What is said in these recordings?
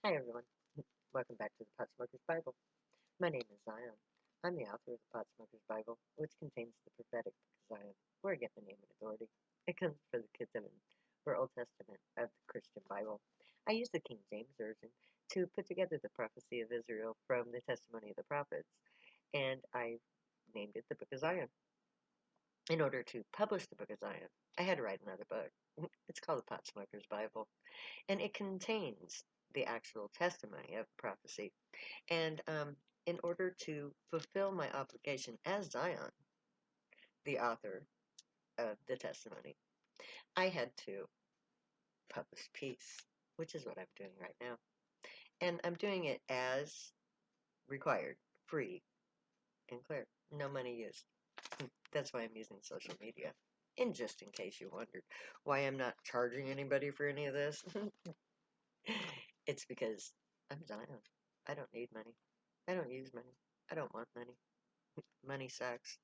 Hi everyone, welcome back to the Potsmoker's Bible. My name is Zion. I'm the author of the Potsmoker's Bible, which contains the prophetic book of Zion, where I get my name and authority. It comes for the Ketuvim, or Old Testament of the Christian Bible. I use the King James Version to put together the prophecy of Israel from the testimony of the prophets, and I named it the Book of Zion. In order to publish the Book of Zion, I had to write another book. It's called the Potsmoker's Bible, and it contains the actual testimony of prophecy. And in order to fulfill my obligation as Zion, the author of the testimony, I had to publish peace, which is what I'm doing right now. And I'm doing it as required, free, and clear. No money used. That's why I'm using social media. And just in case you wondered why I'm not charging anybody for any of this, it's because I'm Zion. I don't need money. I don't use money. I don't want money. Money sucks.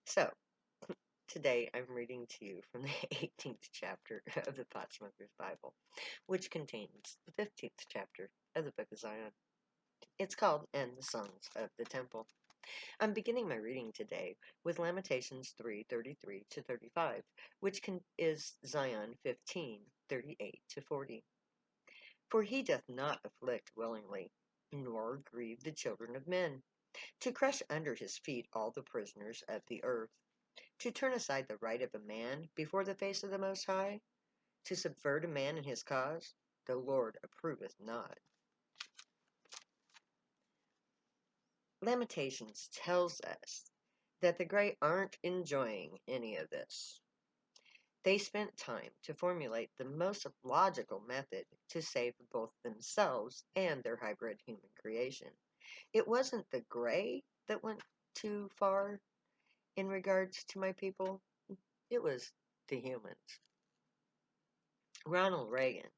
So, today I'm reading to you from the 18th chapter of the Potsmoker's Bible, which contains the 15th chapter of the Book of Zion. It's called And the Songs of the Temple. I'm beginning my reading today with Lamentations 3:33 to 35, which is Zion 15:38 to 40. For he doth not afflict willingly, nor grieve the children of men, to crush under his feet all the prisoners of the earth, to turn aside the right of a man before the face of the Most High, to subvert a man in his cause, the Lord approveth not. Lamentations tells us that the Grey aren't enjoying any of this. They spent time to formulate the most logical method to save both themselves and their hybrid human creation. It wasn't the Grey that went too far in regards to my people, it was the humans. Ronald Reagan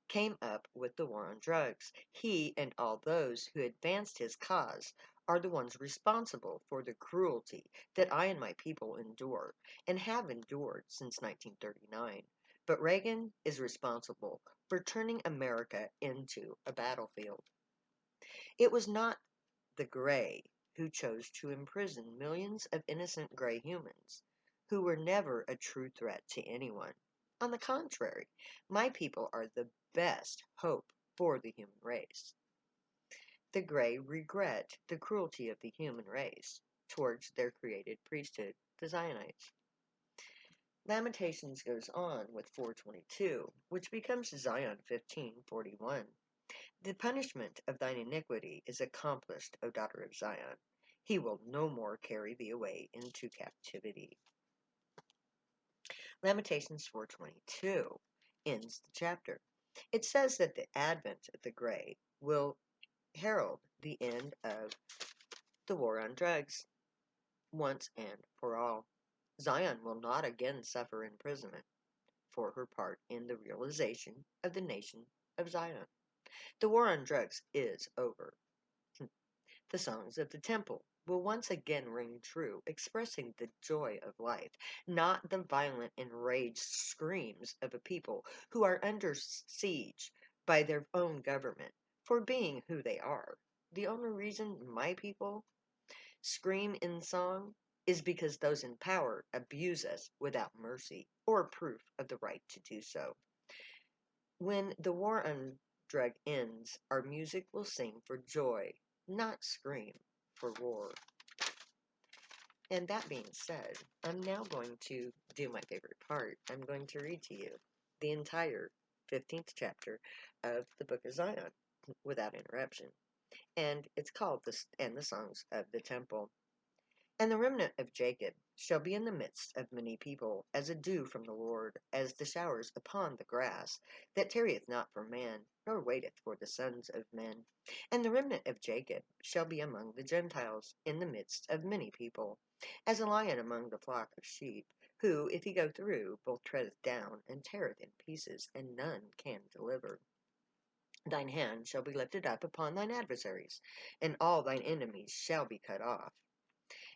came up with the war on drugs. He and all those who advanced his cause are the ones responsible for the cruelty that I and my people endure and have endured since 1939. But Reagan is responsible for turning America into a battlefield. It was not the Grey who chose to imprison millions of innocent Grey humans who were never a true threat to anyone. On the contrary, my people are the best hope for the human race. The Grey regret the cruelty of the human race towards their created priesthood, the Zionites. Lamentations goes on with 422, which becomes Zion 15:41. The punishment of thine iniquity is accomplished, O daughter of Zion. He will no more carry thee away into captivity. Lamentations 4:22 ends the chapter. It says that the advent of the Grey will herald the end of the war on drugs once and for all. Zion will not again suffer imprisonment for her part in the realization of the nation of Zion. The war on drugs is over. The songs of the temple will once again ring true, expressing the joy of life, not the violent, enraged screams of a people who are under siege by their own government for being who they are. The only reason my people scream in song is because those in power abuse us without mercy or proof of the right to do so. When the war on drug ends, our music will sing for joy, not scream for war. And that being said, I'm now going to do my favorite part. I'm going to read to you the entire 15th chapter of the Book of Zion without interruption. And it's called the Songs of the Temple. And the remnant of Jacob shall be in the midst of many people, as a dew from the Lord, as the showers upon the grass, that tarrieth not for man, nor waiteth for the sons of men. And the remnant of Jacob shall be among the Gentiles, in the midst of many people, as a lion among the flock of sheep, who, if he go through, both treadeth down, and teareth in pieces, and none can deliver. Thine hand shall be lifted up upon thine adversaries, and all thine enemies shall be cut off.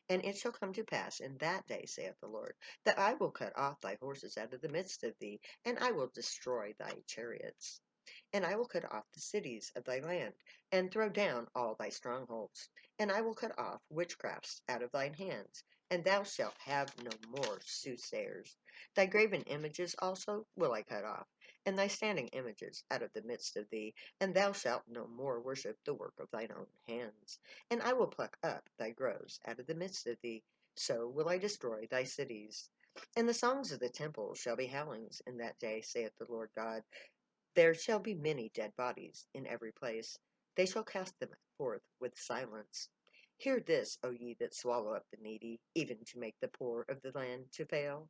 And it shall come to pass in that day, saith the Lord, that I will cut off thy horses out of the midst of thee, and I will destroy thy chariots. And I will cut off the cities of thy land, and throw down all thy strongholds. And I will cut off witchcrafts out of thine hands, and thou shalt have no more soothsayers. Thy graven images also will I cut off, and thy standing images out of the midst of thee, and thou shalt no more worship the work of thine own hands. And I will pluck up thy groves out of the midst of thee, so will I destroy thy cities. And the songs of the temple shall be howlings in that day, saith the Lord God. There shall be many dead bodies in every place. They shall cast them forth with silence. Hear this, O ye that swallow up the needy, even to make the poor of the land to fail.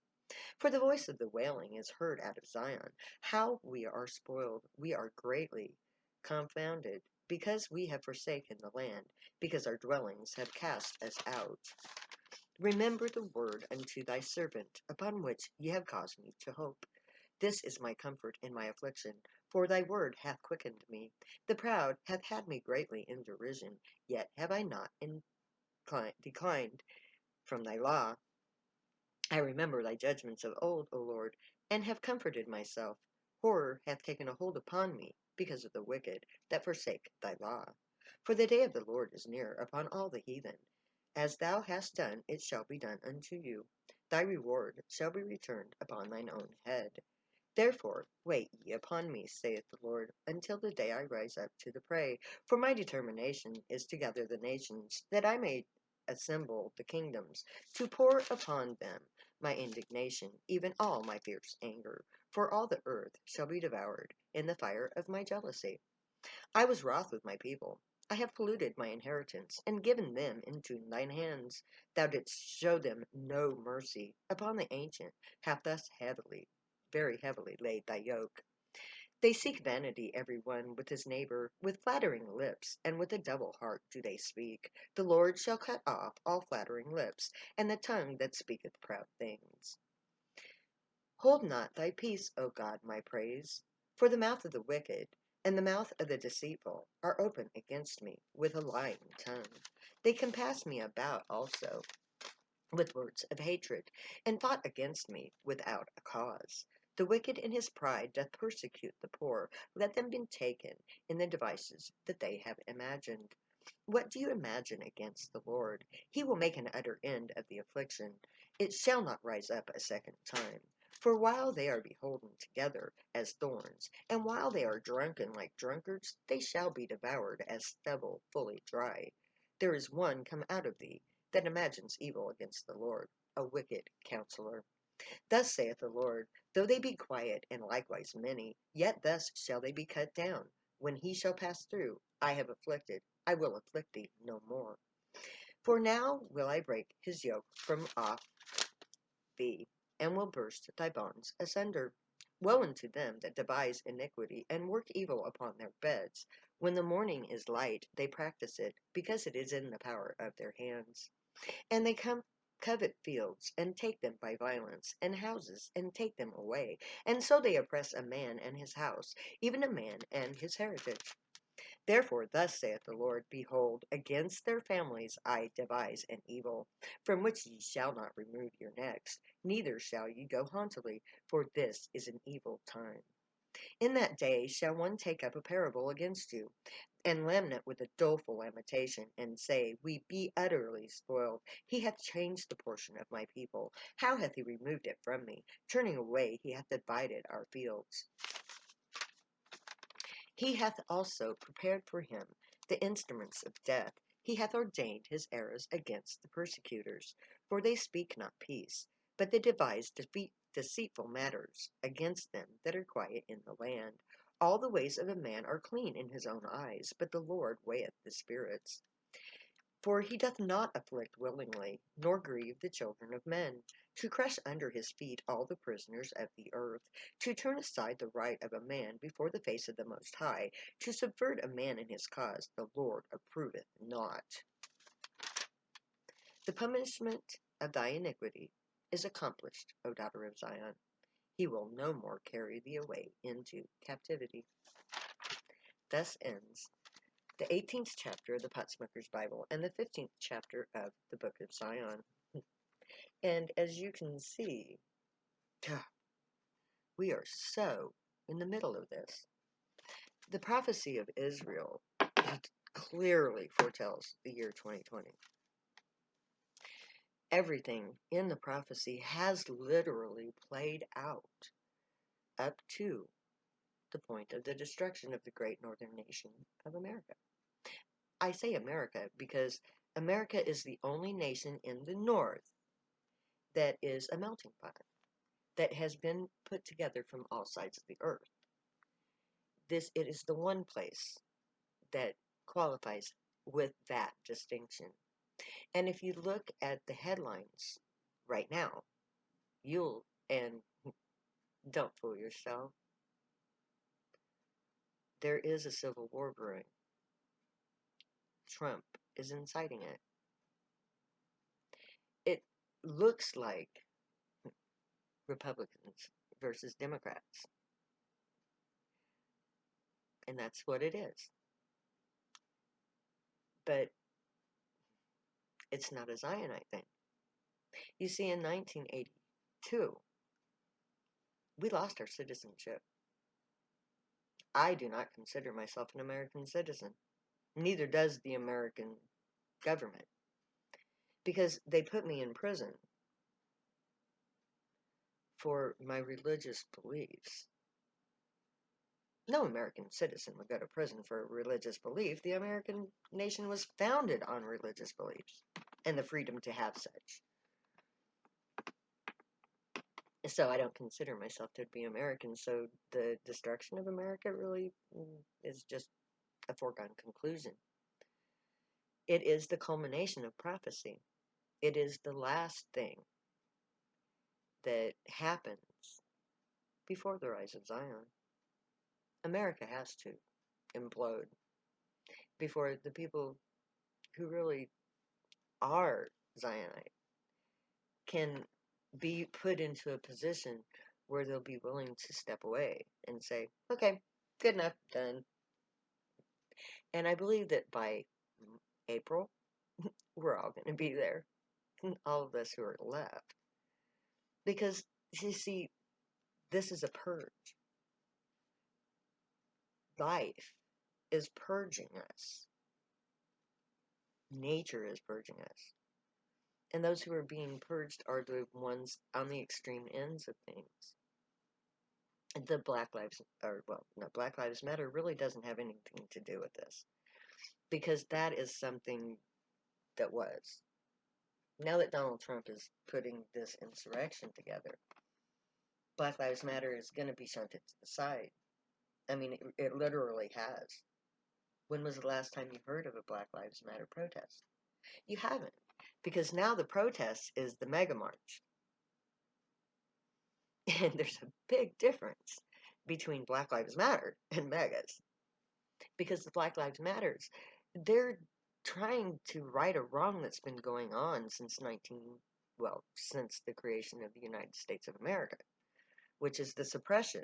For the voice of the wailing is heard out of Zion. How we are spoiled, we are greatly confounded, because we have forsaken the land, because our dwellings have cast us out. Remember the word unto thy servant, upon which ye have caused me to hope. This is my comfort in my affliction, for thy word hath quickened me. The proud hath had me greatly in derision, yet have I not declined from thy law. I remember thy judgments of old, O Lord, and have comforted myself. Horror hath taken a hold upon me, because of the wicked that forsake thy law. For the day of the Lord is near upon all the heathen. As thou hast done, it shall be done unto you. Thy reward shall be returned upon thine own head. Therefore wait ye upon me, saith the Lord, until the day I rise up to the prey. For my determination is to gather the nations, that I may assemble the kingdoms, to pour upon them my indignation, even all my fierce anger. For all the earth shall be devoured in the fire of my jealousy. I was wroth with my people. I have polluted my inheritance, and given them into thine hands. Thou didst show them no mercy. Upon the ancient hath thus heavily, very heavily laid thy yoke. They seek vanity every one with his neighbor, with flattering lips, and with a double heart do they speak. The Lord shall cut off all flattering lips, and the tongue that speaketh proud things. Hold not thy peace, O God, my praise, for the mouth of the wicked and the mouth of the deceitful are open against me with a lying tongue. They compassed me about also with words of hatred, and fought against me without a cause. The wicked in his pride doth persecute the poor. Let them be taken in the devices that they have imagined. What do you imagine against the Lord? He will make an utter end of the affliction. It shall not rise up a second time. For while they are beholden together as thorns, and while they are drunken like drunkards, they shall be devoured as stubble fully dry. There is one come out of thee that imagines evil against the Lord, a wicked counselor. Thus saith the Lord, though they be quiet and likewise many, yet thus shall they be cut down. When he shall pass through, I have afflicted, I will afflict thee no more. For now will I break his yoke from off thee, and will burst thy bonds asunder. Woe unto them that devise iniquity, and work evil upon their beds. When the morning is light, they practice it, because it is in the power of their hands. And they covet fields, and take them by violence, and houses, and take them away. And so they oppress a man and his house, even a man and his heritage. Therefore thus saith the Lord, behold, against their families I devise an evil, from which ye shall not remove your necks, neither shall ye go hauntily, for this is an evil time. In that day shall one take up a parable against you, and lament with a doleful lamentation, and say, we be utterly spoiled. He hath changed the portion of my people. How hath he removed it from me? Turning away, he hath divided our fields. He hath also prepared for him the instruments of death. He hath ordained his arrows against the persecutors. For they speak not peace, but they devise deceitful matters against them that are quiet in the land. All the ways of a man are clean in his own eyes, but the Lord weigheth the spirits. For he doth not afflict willingly, nor grieve the children of men, to crush under his feet all the prisoners of the earth, to turn aside the right of a man before the face of the Most High, to subvert a man in his cause, the Lord approveth not. The punishment of thy iniquity is accomplished, O daughter of Zion. He will no more carry thee away into captivity. Thus ends the 18th chapter of the Potsmoker's Bible and the 15th chapter of the Book of Zion. And as you can see, we are so in the middle of this. The prophecy of Israel clearly foretells the year 2020. Everything in the prophecy has literally played out up to the point of the destruction of the great northern nation of America. I say America because America is the only nation in the north that is a melting pot, that has been put together from all sides of the earth. It is the one place that qualifies with that distinction. And if you look at the headlines right now, and don't fool yourself, there is a civil war brewing. Trump is inciting it. It looks like Republicans versus Democrats. And that's what it is. But it's not a Zionite thing. You see, in 1982, we lost our citizenship. I do not consider myself an American citizen. Neither does the American government. Because they put me in prison for my religious beliefs. No American citizen would go to prison for a religious belief. The American nation was founded on religious beliefs and the freedom to have such. So I don't consider myself to be American, so the destruction of America really is just a foregone conclusion. It is the culmination of prophecy. It is the last thing that happens before the rise of Zion. America has to implode before the people who really are Zionite can be put into a position where they'll be willing to step away and say, okay, good enough, done. And I believe that by April, we're all going to be there, all of us who are left. Because, you see, this is a purge. Life is purging us. Nature is purging us. And those who are being purged are the ones on the extreme ends of things. The Black Lives Matter really doesn't have anything to do with this. Because that is something that was. Now that Donald Trump is putting this insurrection together, Black Lives Matter is going to be shunted to the side. I mean, it literally has. When was the last time you heard of a Black Lives Matter protest? You haven't. Because now the protest is the Mega March. And there's a big difference between Black Lives Matter and megas. Because the Black Lives Matters, they're trying to right a wrong that's been going on since since the creation of the United States of America, which is the suppression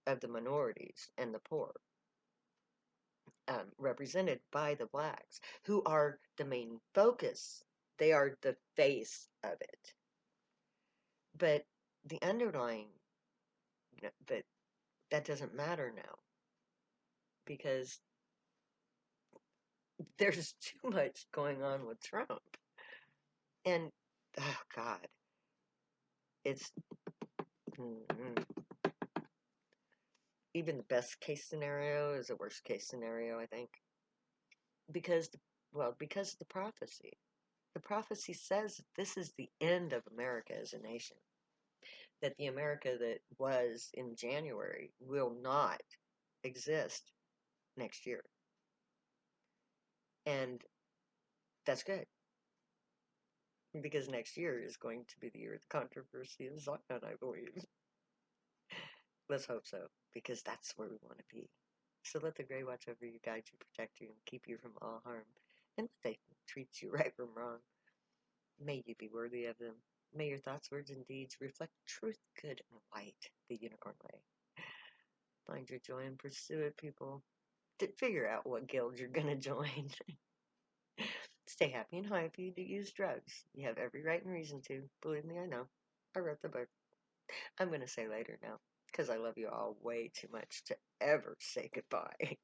of the minorities and the poor, represented by the blacks, who are the main focus. They are the face of it. But the underlying, but that doesn't matter now, because there's too much going on with Trump. And, oh God, it's, even the best case scenario is a worst case scenario, I think. Because, because of the prophecy. The prophecy says that this is the end of America as a nation. That the America that was in January will not exist next year. And that's good. Because next year is going to be the year of the controversy of Zion, I believe. Let's hope so, because that's where we want to be. So let the Grey watch over you, guide you, protect you, and keep you from all harm. And let they treat you right from wrong. May you be worthy of them. May your thoughts, words, and deeds reflect truth, good, and light, the unicorn way. Find your joy and pursue it, people. Figure out what guild you're gonna join. Stay happy and high if you do use drugs. You have every right and reason to. Believe me, I know. I wrote the book. I'm gonna say later now. because I love you all way too much to ever say goodbye.